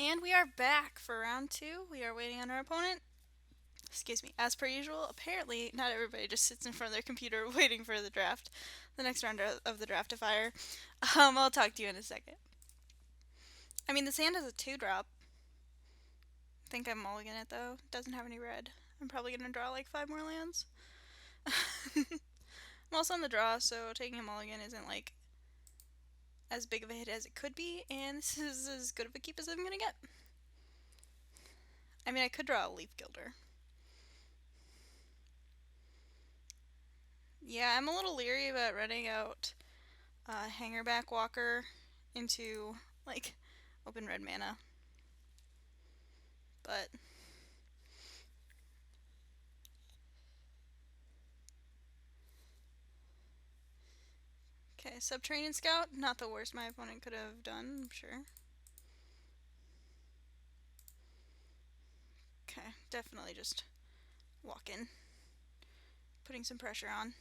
And we are back for round two. We are waiting on our opponent. Excuse me. As per usual, apparently not everybody just sits in front of their computer waiting for the draft, the next round of the draft to fire. I'll talk to you in a second. I mean, the sand is a 2-drop. I think I'm mulligan it though. It doesn't have any red. I'm probably gonna draw like 5 more lands. I'm also on the draw, so taking a mulligan isn't like as big of a hit as it could be, and this is as good of a keep as I'm gonna get. I mean, I could draw a leaf gilder. Yeah, I'm a little leery about running out Hangerback Walker into like open red mana, but okay, Subterranean Scout, not the worst my opponent could have done, I'm sure. Okay, definitely just walk in, putting some pressure on.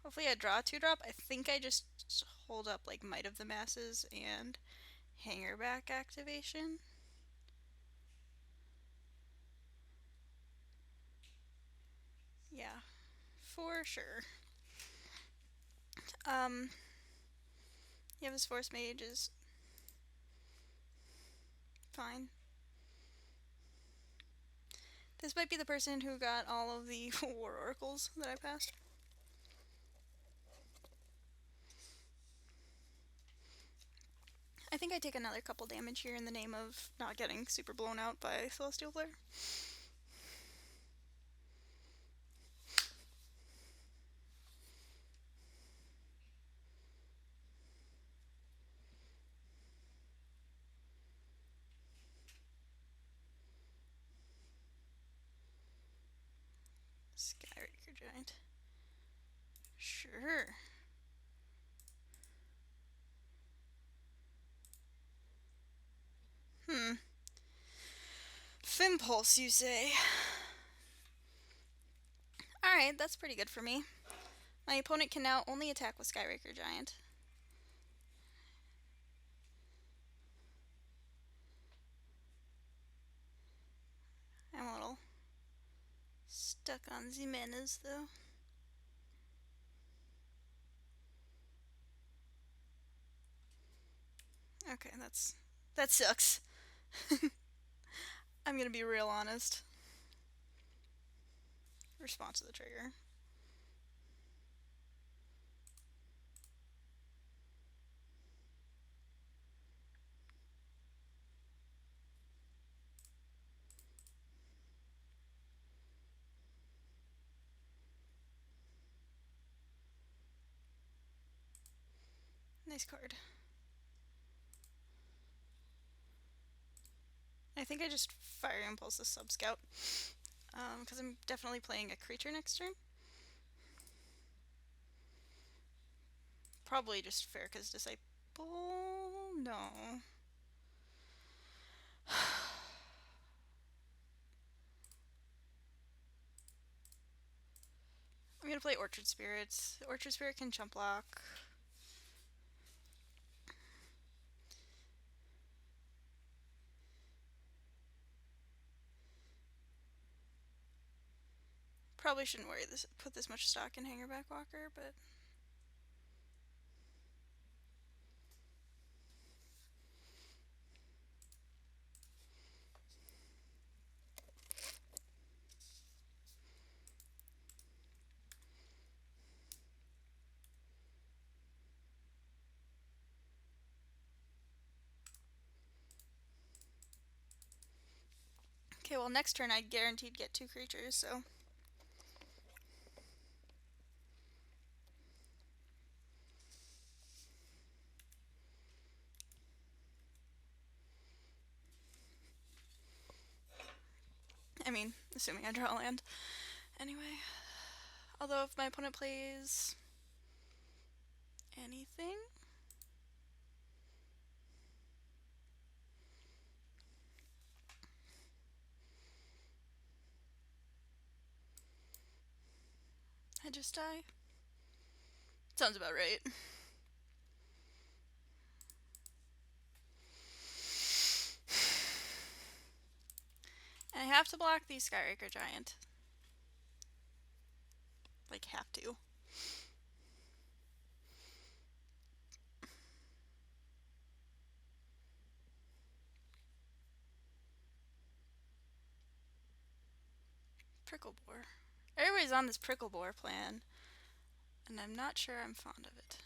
Hopefully I draw a 2-drop. I think I just hold up like Might of the Masses and Hangerback activation. Yeah, for sure. Yeah, this Force Mage is fine. This might be the person who got all of the War Oracles that I passed. I think I take another couple damage here in the name of not getting super blown out by Celestial Flare. Skyraker Giant. Sure. Fimpulse, you say? Alright, that's pretty good for me. My opponent can now only attack with Skyraker Giant. I'm a little stuck on the manas, though. Okay, that sucks. I'm gonna be real honest. Response to the trigger. Nice card. I think I just Fire Impulse the Sub Scout. Because I'm definitely playing a creature next turn. Probably just Farrakhan's Disciple. No. I'm gonna play Orchard Spirits. Orchard Spirit can chump block. Probably shouldn't put this much stock in Hangerback Walker, but okay, well next turn I guaranteed get 2 creatures, so I mean, assuming I draw a land. Anyway, although if my opponent plays anything, I just die. Sounds about right. have to block the Skyraker Giant. Like, have to. Prickle Boar. Everybody's on this Prickle Boar plan, and I'm not sure I'm fond of it.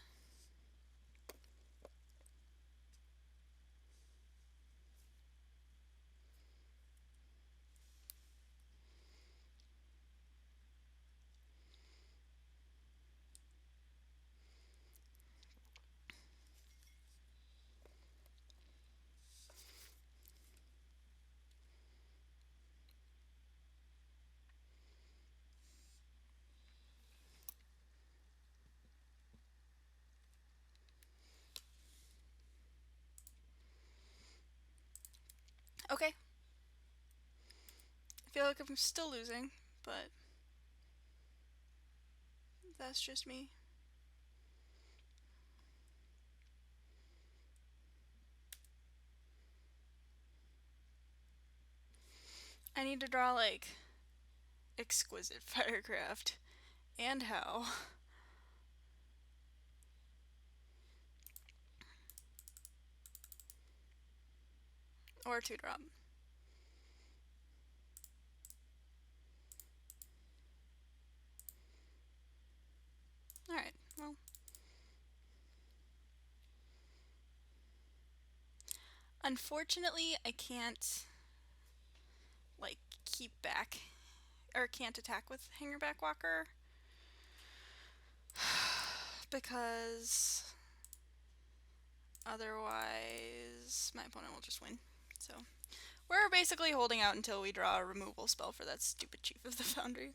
Okay. I feel like I'm still losing, but that's just me. I need to draw, like, exquisite Firecraft. And how? Or 2-drop. Alright, well. Unfortunately, I can't, like, keep back, or can't attack with Hangerback Walker. Because otherwise my opponent will just win. So we're basically holding out until we draw a removal spell for that stupid Chief of the Foundry.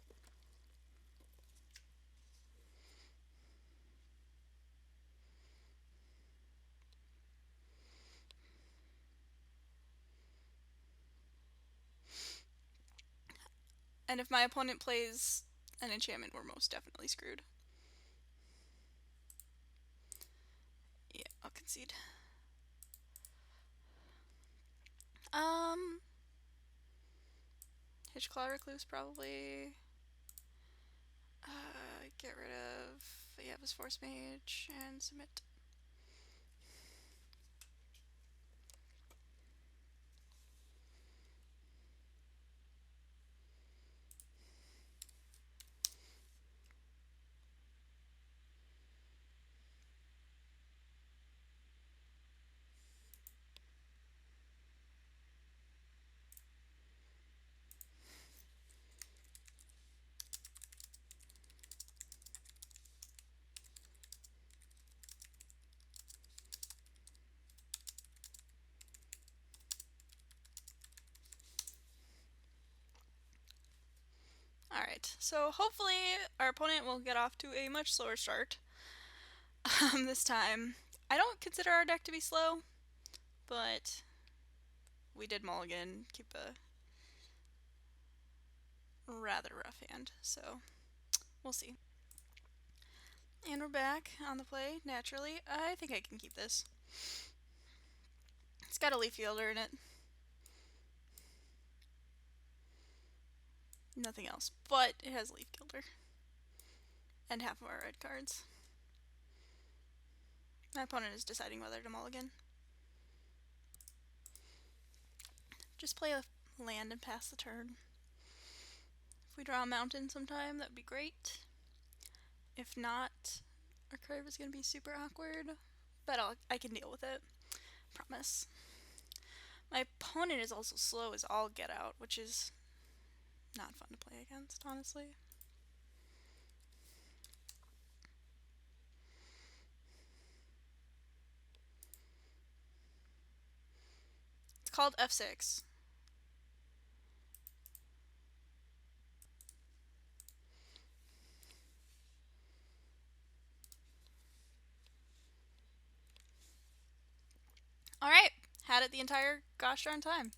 And if my opponent plays an enchantment, we're most definitely screwed. Yeah, I'll concede. Hitchclaw Recluse probably. Get rid of Yavis Force Mage and submit. Alright, so hopefully our opponent will get off to a much slower start this time. I don't consider our deck to be slow, but we did mulligan, keep a rather rough hand, so we'll see. And we're back on the play, naturally. I think I can keep this. It's got a Leaf Fielder in it. Nothing else, but it has Leaf Gilder. And half of our red cards. My opponent is deciding whether to mulligan. Just play a land and pass the turn. If we draw a mountain sometime, that would be great. If not, our curve is going to be super awkward, but I can deal with it. Promise. My opponent is also slow as all get out, which is not fun to play against, honestly. It's called F6. Alright, had it the entire gosh darn time.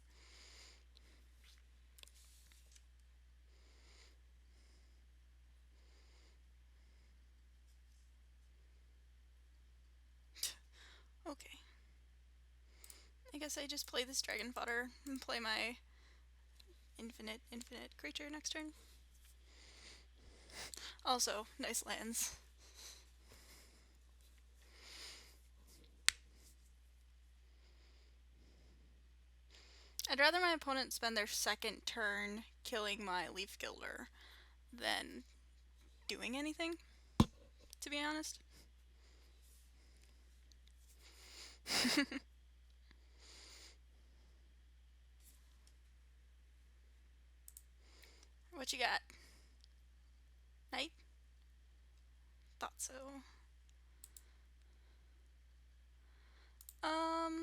Okay. I guess I just play this Dragon Fodder and play my infinite creature next turn. Also, nice lands. I'd rather my opponent spend their second turn killing my Leaf Gilder than doing anything, to be honest. What you got? Knight? Thought so. I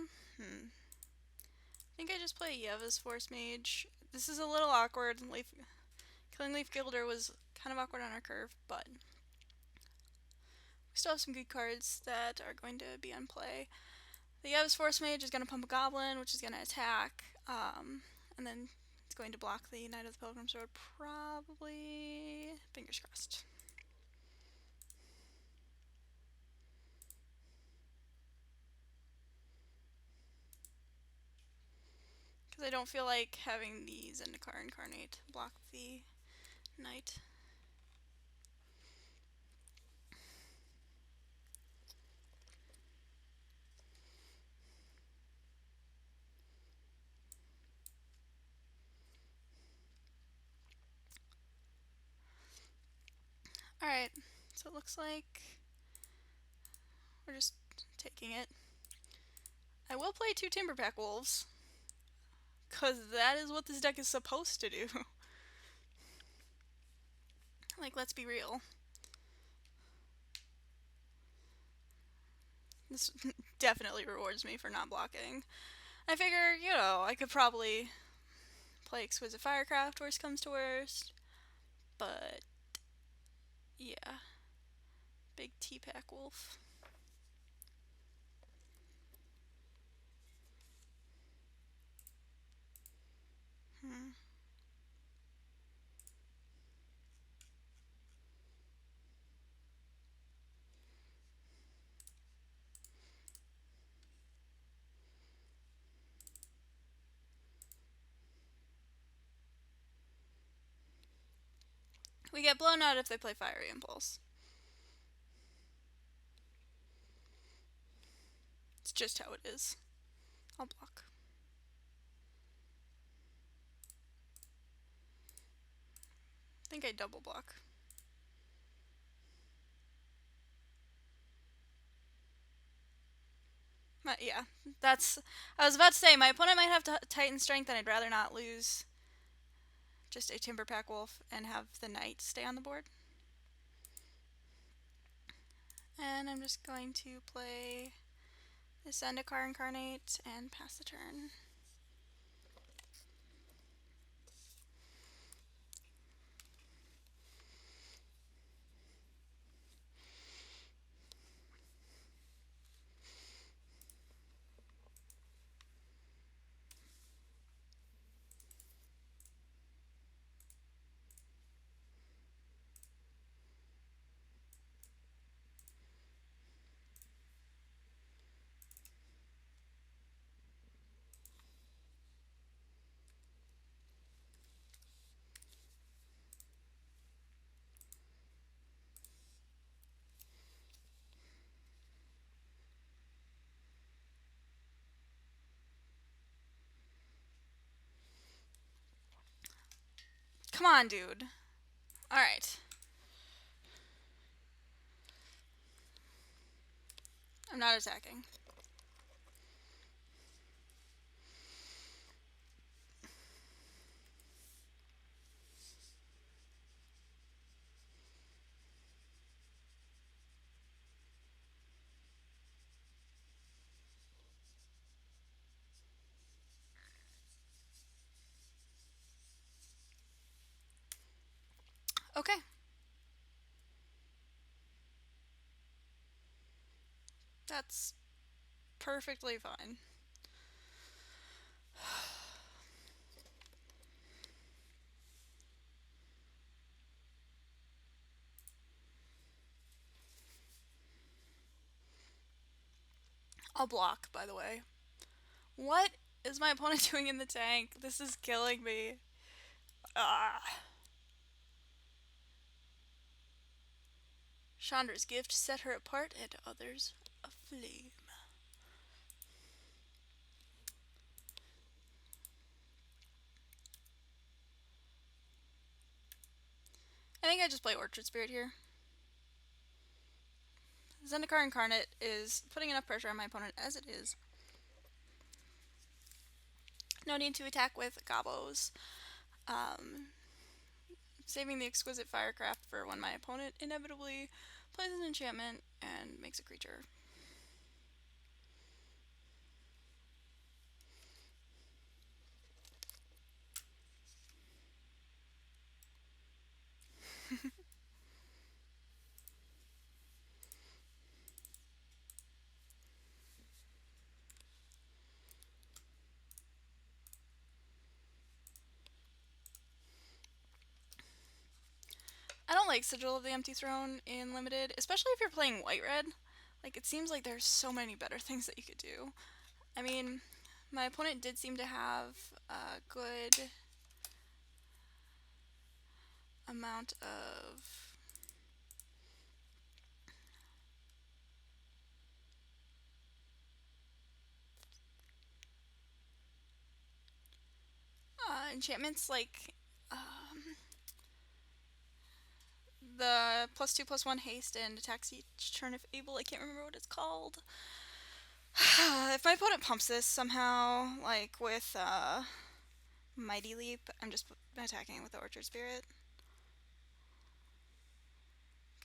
think I just play Yeva's Force Mage. This is a little awkward. Killing Leaf Gilder was kind of awkward on our curve, but we still have some good cards that are going to be on play. The Yeva's Force Mage is going to pump a Goblin, which is going to attack, and then it's going to block the Knight of the Pilgrim's Road, probably. Fingers crossed. Because I don't feel like having the Zendikar Incarnate block the Knight. Alright, so it looks like we're just taking it. I will play 2 Timberpack Wolves, because that is what this deck is supposed to do. Like, let's be real. This definitely rewards me for not blocking. I figure, you know, I could probably play Exquisite Firecraft, worst comes to worst. But, yeah. Big T-Pack Wolf. We get blown out if they play Fiery Impulse. It's just how it is. I'll block. I think I double block. Yeah, that's... I was about to say, my opponent might have Titan Strength, and I'd rather not lose just a Timberpack Wolf and have the Knight stay on the board. And I'm just going to play the Zendikar Incarnate and pass the turn. Come on, dude. Alright. I'm not attacking. Okay. That's perfectly fine. I'll block, by the way. What is my opponent doing in the tank? This is killing me. Ah. Chandra's gift set her apart and others aflame. I think I just play Orchard Spirit here. Zendikar Incarnate is putting enough pressure on my opponent as it is. No need to attack with gobos. Saving the exquisite firecraft for when my opponent inevitably plays an enchantment and makes a creature. I don't like Sigil of the Empty Throne in Limited, especially if you're playing white-red. Like, it seems like there's so many better things that you could do. I mean, my opponent did seem to have a good amount of enchantments, like the +2/+1 haste and attacks each turn if able. I can't remember what it's called. If my opponent pumps this somehow, like with Mighty Leap, I'm just attacking with the Orchard Spirit.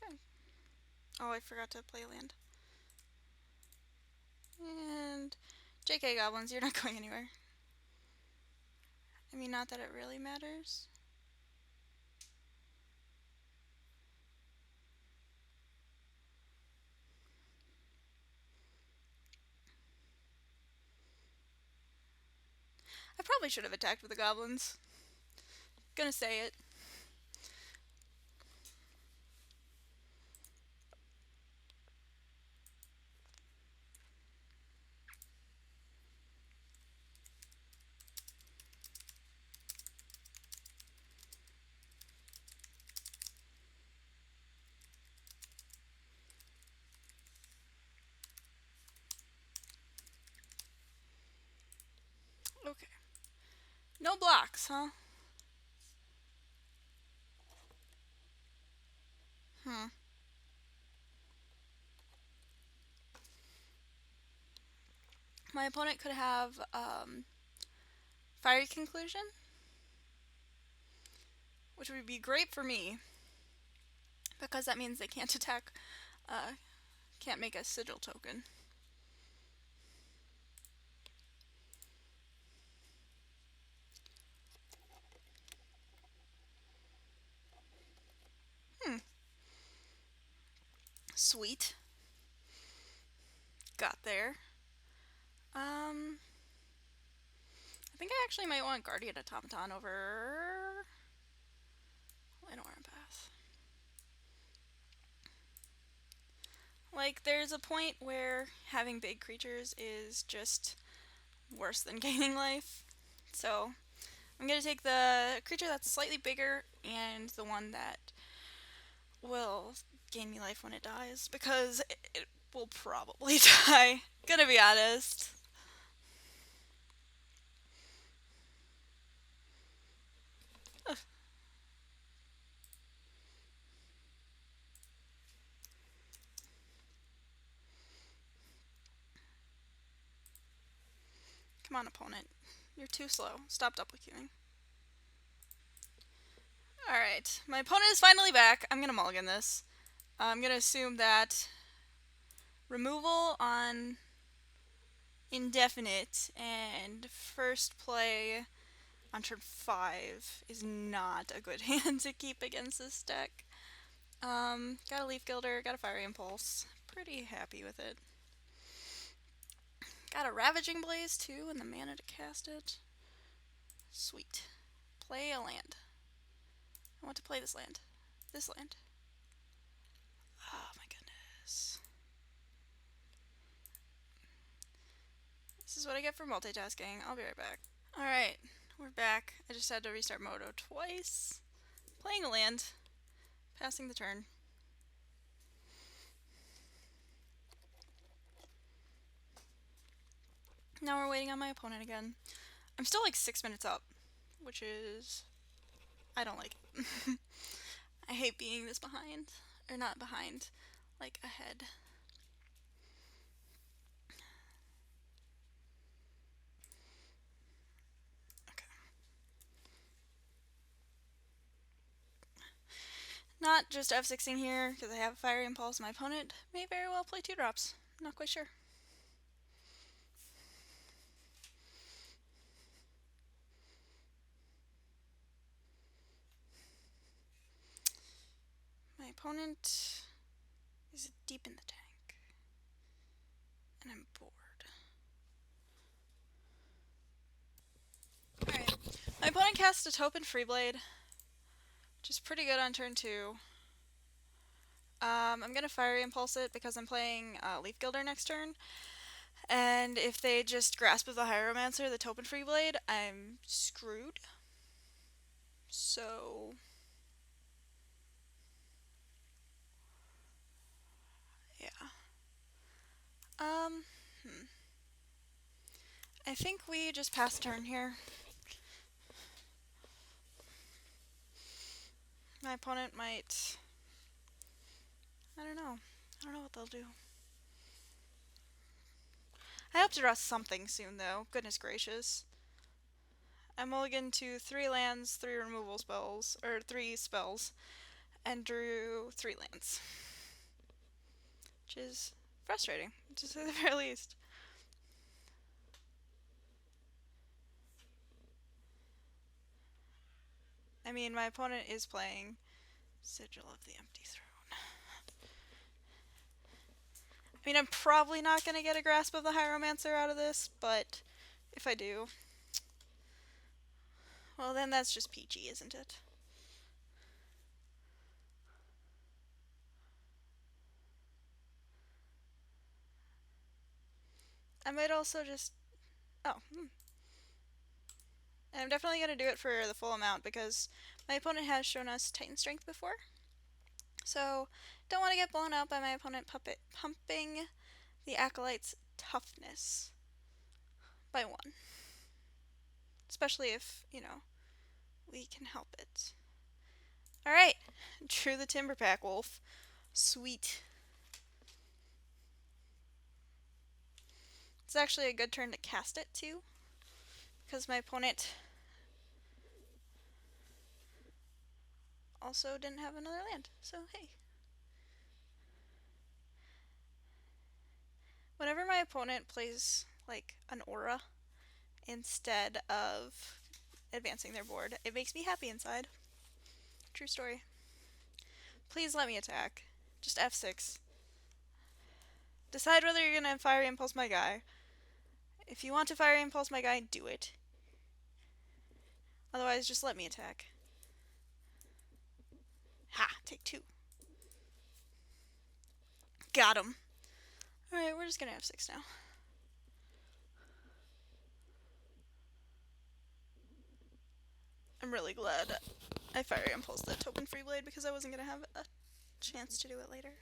Okay. Oh, I forgot to play a land. And JK Goblins, you're not going anywhere. I mean, not that it really matters. I probably should have attacked with the goblins. Gonna say it. Okay. No blocks, huh? My opponent could have Fiery Conclusion, which would be great for me, because that means they can't attack, can't make a Sigil token. Sweet. Got there. I think I actually might want Guardian Automaton over Llanowar Path. Like, there's a point where having big creatures is just worse than gaining life. So, I'm going to take the creature that's slightly bigger and the one that will gain me life when it dies, because it will probably die. Gonna be honest. Ugh. Come on, opponent. You're too slow. Stop double queuing. Alright, my opponent is finally back. I'm gonna mulligan this. I'm gonna assume that removal on indefinite and first play on turn 5 is not a good hand to keep against this deck. Got a Leaf Gilder, got a Fiery Impulse. Pretty happy with it. Got a Ravaging Blaze too, and the mana to cast it. Sweet. Play a land. I want to play this land. This land. Oh my goodness. This is what I get for multitasking. I'll be right back. Alright. We're back. I just had to restart Moto twice. Playing a land. Passing the turn. Now we're waiting on my opponent again. I'm still like 6 minutes up, which is... I don't like it. I hate being this behind. Or not behind, like ahead. Okay. Not just F6ing here because I have a Fiery Impulse. My opponent may very well play 2-drops. Not quite sure. My opponent is deep in the tank. And I'm bored. Alright. My opponent casts a Taupe and Freeblade, which is pretty good on turn 2. I'm gonna Fiery Impulse it because I'm playing Leaf Gilder next turn. And if they just Grasp of the Hieromancer, the Taupe and Freeblade, I'm screwed. So... yeah. I think we just pass turn here. My opponent might... I don't know. I don't know what they'll do. I hope to draw something soon, though. Goodness gracious. I mulliganed to 3 lands, 3 removal spells, or 3 spells, and drew 3 lands. Which is frustrating, to say the very least. I mean, my opponent is playing Sigil of the Empty Throne. I mean, I'm probably not going to get a Grasp of the Hieromancer out of this, but if I do, well then that's just peachy, isn't it? I might also just... oh, And I'm definitely going to do it for the full amount because my opponent has shown us Titan Strength before. So, don't want to get blown out by my opponent pumping the Acolyte's toughness by 1. Especially if, you know, we can help it. Alright, drew the Timberpack Wolf. Sweet. It's actually a good turn to cast it, too. Because my opponent also didn't have another land. So, hey. Whenever my opponent plays, like, an aura instead of advancing their board, it makes me happy inside. True story. Please let me attack. Just F6. Decide whether you're gonna Fiery Impulse my guy. If you want to Fiery Impulse my guy, do it. Otherwise, just let me attack. Ha! Take 2. Got him. Alright, we're just gonna F6 now. I'm really glad I Fiery Impulse that Taupe and Freeblade because I wasn't gonna have a chance to do it later.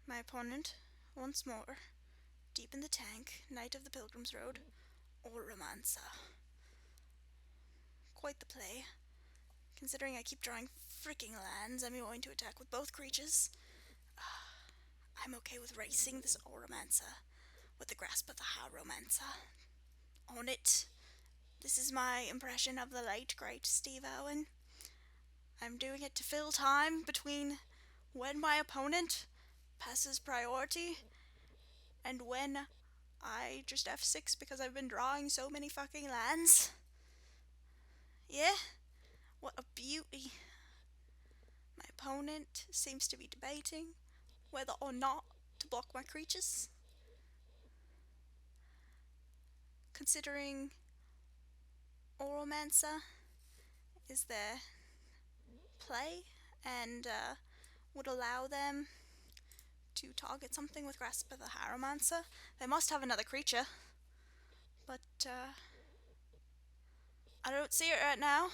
My opponent, once more, deep in the tank, Knight of the Pilgrim's Road, Oromancer. Quite the play. Considering I keep drawing freaking lands, I'm going to attack with both creatures. I'm okay with racing this Oromancer with the Grasp of the Hieromancer. On it. This is my impression of the late, great Steve Owen. I'm doing it to fill time between when my opponent passes priority and when I just F6 because I've been drawing so many fucking lands. Yeah? What a beauty. My opponent seems to be debating whether or not to block my creatures. Considering Oromancer is their play and would allow them to target something with Grasp of the Hieromancer. They must have another creature, but I don't see it right now.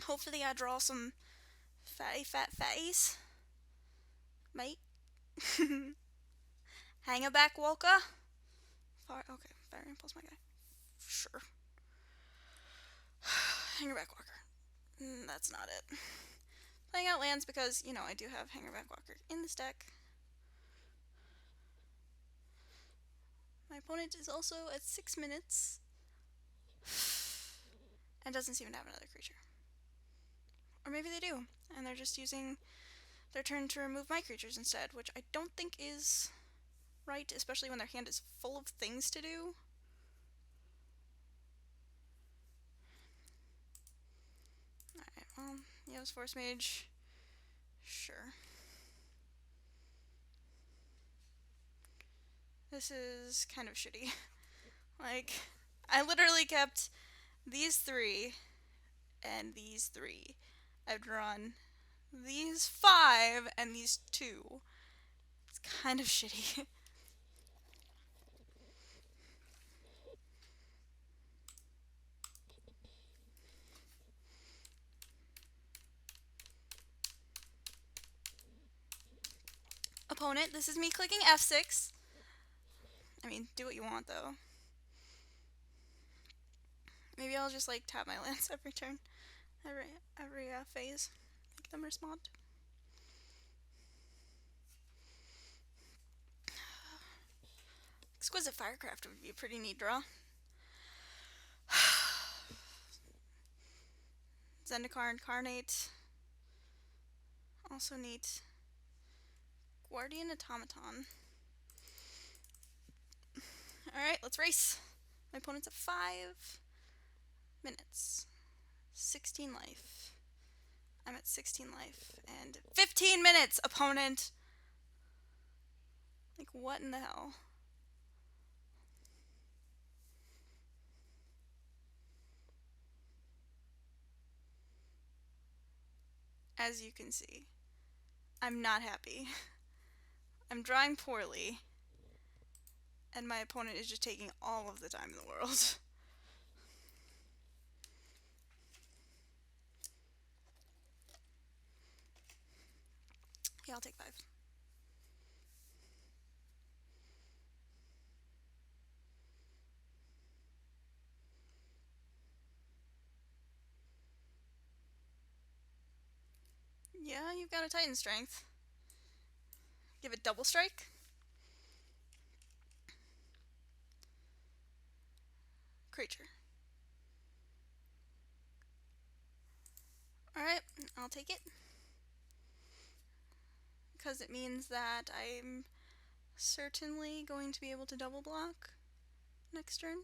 Hopefully I draw some fatties. Mate. Hanger back Walker. Okay, Fire Impulse my guy. Sure. Hangerback Walker. That's not it. Playing out lands because, you know, I do have Hangerback Walker in this deck. My opponent is also at 6 minutes and doesn't seem to have another creature. Or maybe they do, and they're just using their turn to remove my creatures instead, which I don't think is right, especially when their hand is full of things to do. Alright, well, Yo's Force Mage. Sure. This is kind of shitty. Like, I literally kept these 3 and these 3. I've drawn these 5 and these 2. It's kind of shitty. Opponent, this is me clicking F6. I mean, do what you want though. Maybe I'll just like tap my lands every turn, every phase, make them respond. Exquisite Firecraft would be a pretty neat draw. Zendikar Incarnate, also neat. Guardian Automaton. Alright, let's race. My opponent's at 5 minutes. 16 life. I'm at 16 life. And 15 minutes, opponent! Like, what in the hell? As you can see, I'm not happy. I'm drawing poorly. And my opponent is just taking all of the time in the world. Yeah, I'll take 5. Yeah, you've got a Titan Strength. Give it double strike. Creature. Alright, I'll take it. Because it means that I'm certainly going to be able to double block next turn.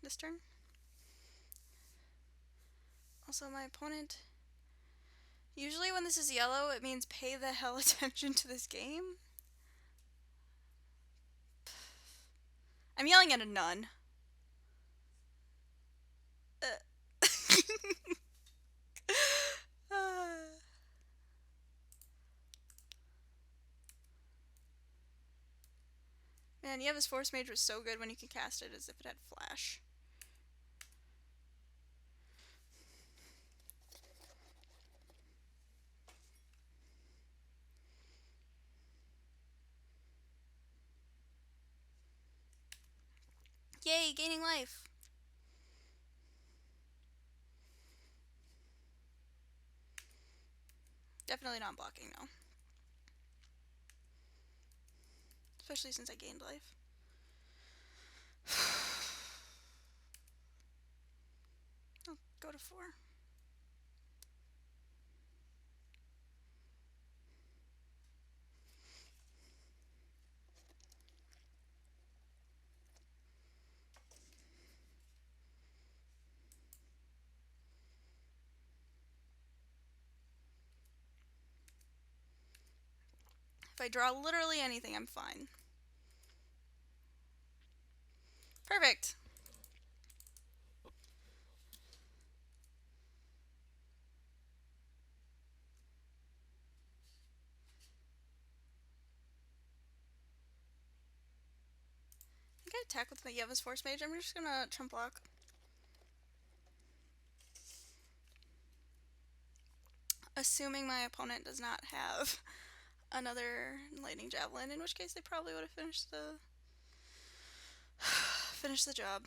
This turn. Also, my opponent... Usually when this is yellow, it means pay the hell attention to this game. I'm yelling at a nun. Man, Yeva's Force Mage was so good when you could cast it as if it had flash. Yay, gaining life! Definitely not blocking, though. Especially since I gained life. I'll go to 4. If I draw literally anything, I'm fine. Perfect! attack with my Yeva's Force Mage, I'm just gonna chump block. Assuming my opponent does not have another Lightning Javelin, in which case they probably would have finished the job.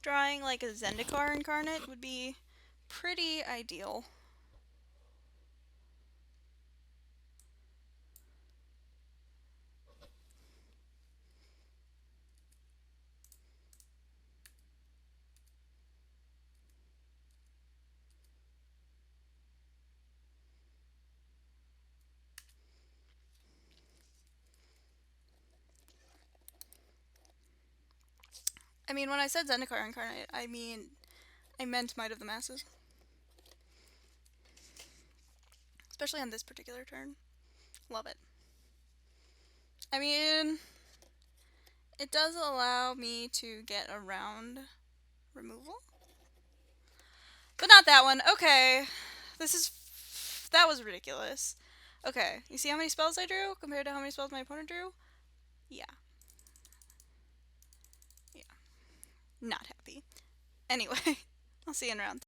Drawing like a Zendikar incarnate would be pretty ideal. I mean, when I said Zendikar incarnate, I meant Might of the Masses. Especially on this particular turn. Love it. I mean, it does allow me to get around removal. But not that one. Okay. That was ridiculous. Okay, you see how many spells I drew compared to how many spells my opponent drew? Yeah. Yeah. Not happy. Anyway, I'll see you in round 3.